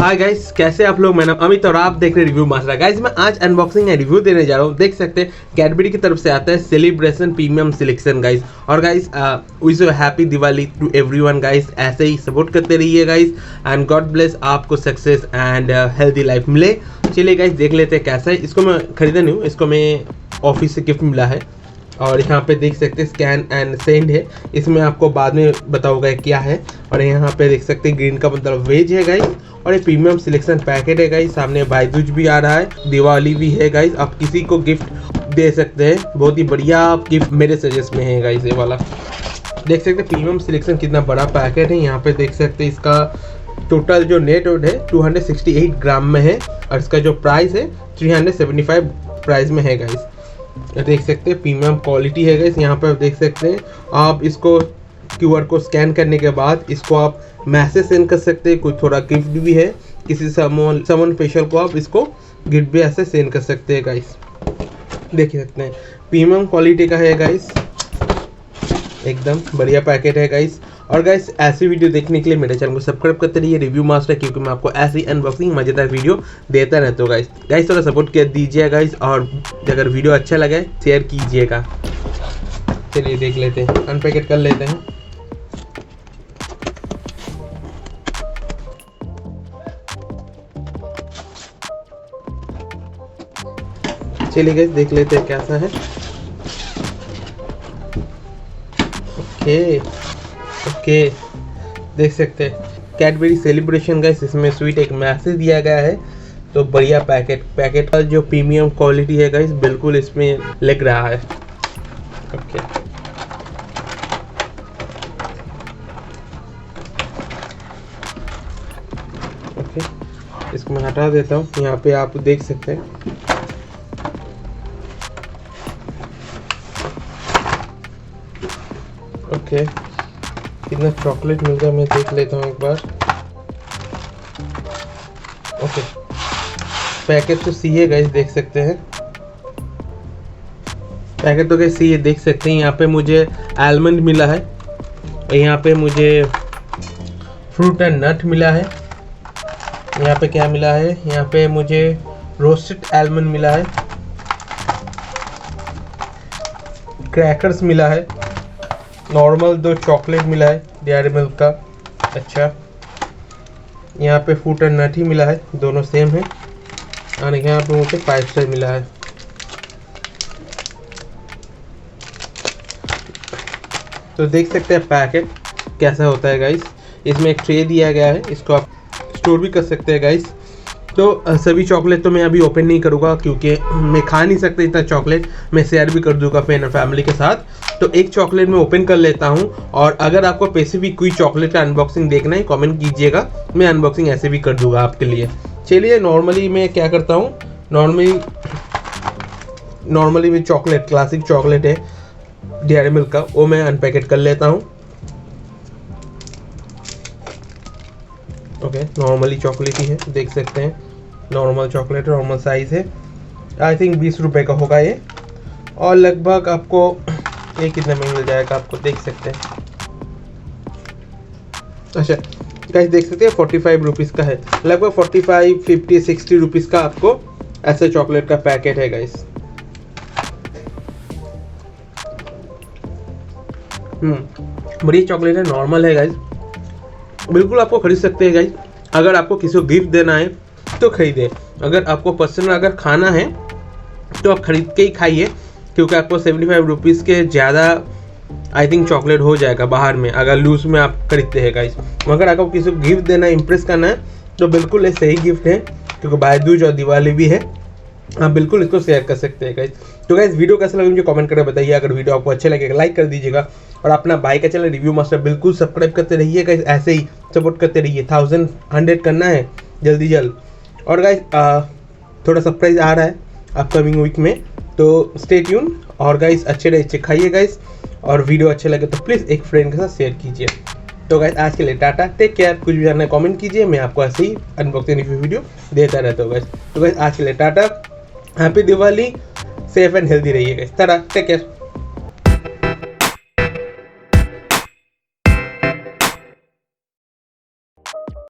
Hi guys, कैसे आप लोग। मैं नाम अमित और आप देख रहे हैं रिव्यू मास्टर। गाइस मैं आज अनबॉक्सिंग या रिव्यू देने जा रहा हूँ। देख सकते हैं कैडबरी की तरफ से आता है सेलिब्रेशन प्रीमियम सिलेक्शन गाइस। और guys wish you happy Diwali to everyone guys. ऐसे ही सपोर्ट करते रहिए गाइस एंड गॉड ब्लेस आपको सक्सेस एंड हेल्दी लाइफ मिले। चलिए गाइस देख लेते हैं कैसा है। इसको मैं खरीदा नहीं हूँ, इसको मैं ऑफिस से गिफ्ट मिला है। और यहाँ पे देख सकते हैं स्कैन एंड सेंड है, इसमें आपको बाद में बताऊंगा क्या है। और यहाँ पे देख सकते हैं ग्रीन का मतलब वेज है गाइस। और ये प्रीमियम सिलेक्शन पैकेट है गाइस। सामने भाई दूज भी आ रहा है, दिवाली भी है गाइस। आप किसी को गिफ्ट दे सकते हैं, बहुत ही बढ़िया गिफ्ट मेरे सजेस्ट में है गाइस ये वाला। देख सकते हैं प्रीमियम सिलेक्शन कितना बड़ा पैकेट है। यहाँ पे देख सकते हैं इसका टोटल जो नेट वेट है 268 ग्राम में है। और इसका जो प्राइस है 375 प्राइस में है गाइस। देख सकते हैं प्रीमियम क्वालिटी है गाइस। यहाँ पर आप देख सकते हैं, आप इसको QR को स्कैन करने के बाद इसको आप मैसेज सेंड कर सकते हैं। कुछ थोड़ा गिफ्ट भी है, किसी समवन स्पेशल को आप इसको गिफ्ट भी ऐसे सेंड कर सकते हैं गाइस। देख सकते हैं प्रीमियम क्वालिटी का है गाइस, एकदम बढ़िया पैकेट है गाइस। और गाइस ऐसी वीडियो देखने के लिए मेरे चैनल को सब्सक्राइब करते रहिए रिव्यू मास्टर, क्योंकि मैं आपको ऐसी अनबॉक्सिंग मजेदार वीडियो देता रहता हूँ गाइस थोड़ा सपोर्ट कर दीजिए गाइस। और अगर वीडियो अच्छा लगे शेयर कीजिएगा। चलिए देख लेते हैं, अनपैकेट कर लेते हैं। चलिए गाइस देख लेते हैं कैसा है। ओके देख सकते हैं कैडबरी सेलिब्रेशन गाइस। इसमें स्वीट एक मैसेज दिया गया है। तो बढ़िया पैकेट का जो प्रीमियम क्वालिटी है गाइस बिल्कुल इसमें लग रहा है। ओके इसको मैं हटा देता हूँ। यहाँ पे आप देख सकते हैं ओके कितना चॉकलेट मिलता है मैं देख लेता हूँ एक बार। ओके पैकेट तो सी है गाइस, देख सकते हैं पैकेट तो गाइस सी है, देख सकते हैं। यहाँ पे मुझे आलमंड मिला है, यहाँ पे मुझे फ्रूट एंड नट मिला है। यहाँ पे क्या मिला है, यहाँ पे मुझे रोस्टेड आलमंड मिला है, क्रैकर्स मिला है, नॉर्मल 2 चॉकलेट मिला है डेयरी मिल्क का। अच्छा यहाँ पे फ्रूट एंड नट ही मिला है, दोनों सेम है। और यहाँ पे मुझे 5 स्टार मिला है। तो देख सकते हैं पैकेट कैसा होता है गाइस। इसमें एक ट्रे दिया गया है, इसको आप स्टोर भी कर सकते हैं गाइस। तो सभी चॉकलेट तो मैं अभी ओपन नहीं करूँगा, क्योंकि मैं खा नहीं सकता इतना चॉकलेट। मैं शेयर भी कर दूँगा फ्रेंड और फैमिली के साथ। तो एक चॉकलेट मैं ओपन कर लेता हूँ। और अगर आपको स्पेसिफिक कोई चॉकलेट का अनबॉक्सिंग देखना है कमेंट कीजिएगा, मैं अनबॉक्सिंग ऐसे भी कर दूँगा आपके लिए। चलिए नॉर्मली मैं क्या करता हूँ, नॉर्मली मैं चॉकलेट क्लासिक चॉकलेट है डेयरी मिल्क का, वो मैं अनपैकेट कर लेता हूँ। ओके नॉर्मली चॉकलेट ही है, देख सकते हैं नॉर्मल चॉकलेट, नॉर्मल साइज़ है। आई थिंक 20 रुपये का होगा ये। और लगभग आपको ये कितने में मिल जाएगा आपको देख सकते हैं। अच्छा गाइस देख सकते हैं 45 रुपीज़ का है, लगभग 45, 50, 60 रुपीज़ का आपको ऐसे चॉकलेट का पैकेट है गाइस। बढ़िया चॉकलेट है, नॉर्मल है गाइस, बिल्कुल आपको खरीद सकते हैं गाइस। अगर आपको किसी को गिफ्ट देना है तो खरीदे, अगर आपको पर्सनल अगर खाना है तो आप खरीद के ही खाइए, क्योंकि आपको 75 रुपीज़ के ज़्यादा आई थिंक चॉकलेट हो जाएगा बाहर में अगर लूज में आप खरीदते हैं गाइस। मगर आपको किसी को गिफ्ट देना है, इम्प्रेस करना है, तो बिल्कुल ये सही गिफ्ट है, क्योंकि भाई दूज और दिवाली भी है। आप बिल्कुल इसको शेयर कर सकते हैं गाइस। तो गाइस वीडियो कैसा लगा मुझे कमेंट करके बताइए। अगर वीडियो आपको अच्छा लगेगा लाइक कर दीजिएगा। और अपना भाई का चैनल रिव्यू मास्टर बिल्कुल सब्सक्राइब करते रहिए गाइस, ऐसे ही सपोर्ट करते रहिए। 1100 करना है जल्द। और गाइस थोड़ा सरप्राइज आ रहा है अपकमिंग वीक में, तो स्टे ट्यून। और गाइस अच्छे खाइए गाइस, और वीडियो अच्छे लगे तो प्लीज़ एक फ्रेंड के साथ शेयर कीजिए। तो गाइस आज के लिए टाटा, टेक केयर। कुछ भी जानना है कमेंट कीजिए, मैं आपको ऐसे ही अनबॉक्सिंग रिव्यू वीडियो देता रहता हूँ गाइस। तो गाइस आज के लिए tata, happy Diwali, safe and healthy रहिए गाइस। Tata, take care.